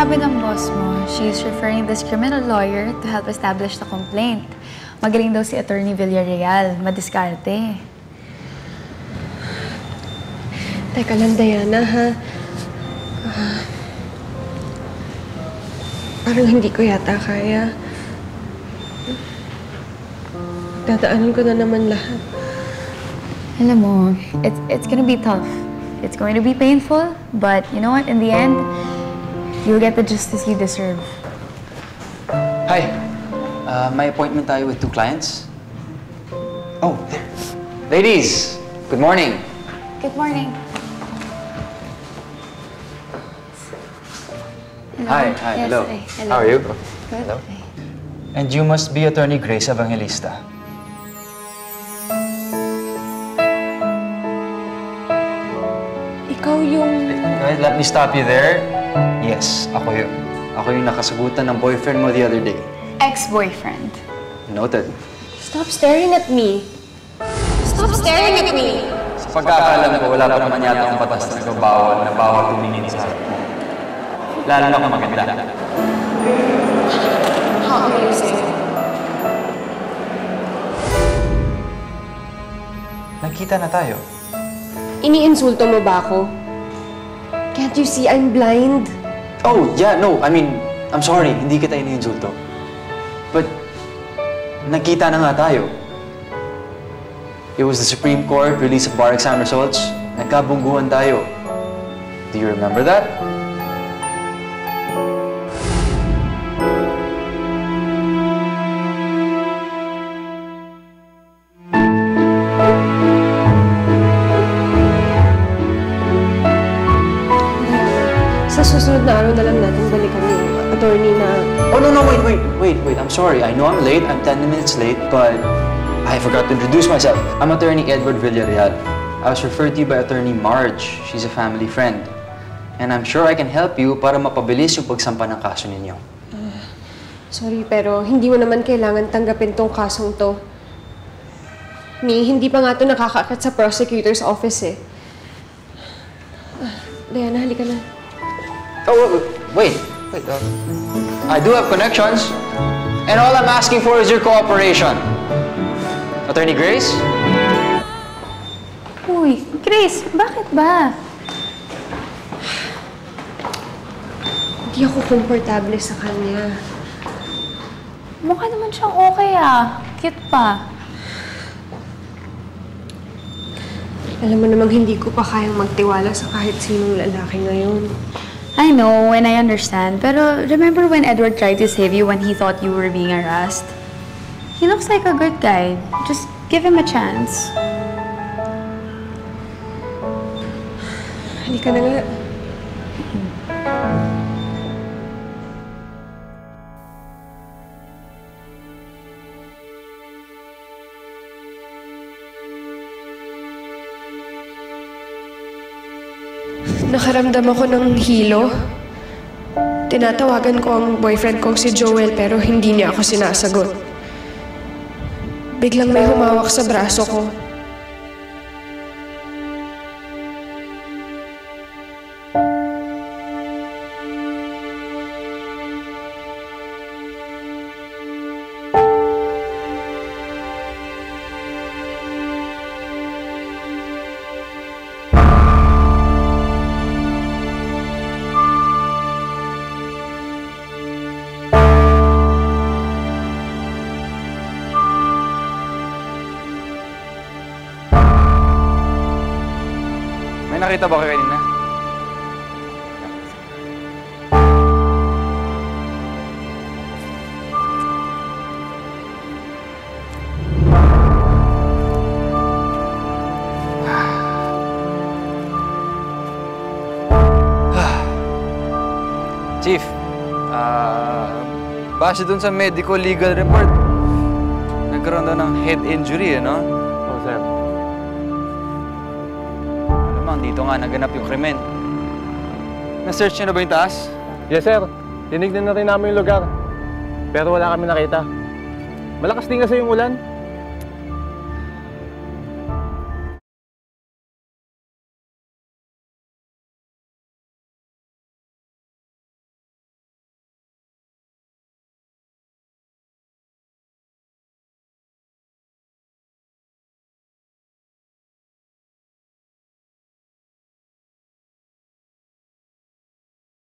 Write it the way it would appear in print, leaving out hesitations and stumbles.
Sabi ng boss mo, she's referring this criminal lawyer to help establish the complaint. Magaling daw si Attorney Villarreal. Madiskarte. Teka lang, Diana, ha? Parang hindi ko yata kaya. Dadaanan ko na naman lahat. Alam mo, it's gonna be tough. It's going to be painful, but you know what? In the end, you'll get the justice you deserve. Hi. May appointment tayo with 2 clients. Oh, there. Ladies, good morning. Good morning. Hello. Hi, Yes, hello. hello. How are you? Good. Hello. And you must be Attorney Grace Evangelista. Ikaw yung... Let me stop you there. Yes, ako yun. Ako yung nakasagutan ng boyfriend mo the other day. Ex-boyfriend. Noted. Stop staring at me. Stop staring at me! Sa pagkakaalam ko, wala pa naman yata ang batas na nagbabawal na bawal tumingin sa harap mo. Lalo na kung maganda. How are you saying? Nagkita na tayo. Iniinsulto mo ba ako? Can't you see I'm blind? Oh, yeah, no. I mean, I'm sorry. Hindi kita iniinsulto. But, nagkita na nga tayo. It was the Supreme Court release of bar exam results. Nagkabungguhan tayo. Do you remember that? Sa susunod na araw na lang natin balikan yung attorney na... Oh, no, wait. I'm sorry. I know I'm late. I'm 10 minutes late, but I forgot to introduce myself. I'm Attorney Edward Villarreal. I was referred to you by Attorney Marge. She's a family friend. And I'm sure I can help you para mapabilis yung pagsampa ng kaso ninyo. Sorry, pero hindi mo naman kailangan tanggapin tong kasong to. Hindi pa nga to nakakaakit sa prosecutor's office eh. Diana, halika na. Oh, wait. I do have connections. And all I'm asking for is your cooperation. Attorney Grace? Uy, Grace, bakit ba? Hindi ako komportable sa kanya. Mukha naman siyang okay ah. Cute pa. Alam mo namang hindi ko pa kayang magtiwala sa kahit sinong lalaki ngayon. I know and I understand, pero remember when Edward tried to save you when he thought you were being harassed? He looks like a good guy. Just give him a chance. Halika na nga. Nakaramdam ako ng hilo. Tinatawagan ko ang boyfriend kong si Joel pero hindi niya ako sinasagot. Biglang may humawak sa braso ko. Nakita ba kayo kanina? Chief, base dun sa medical legal report, nagkaroon daw ng head injury, no? Oh, sir. Dito nga naganap yung krimen. Na-search niyo na ba yung taas? Yes, sir. Tinignan na rin namin yung lugar. Pero wala kami nakita. Malakas din kasi yung ulan.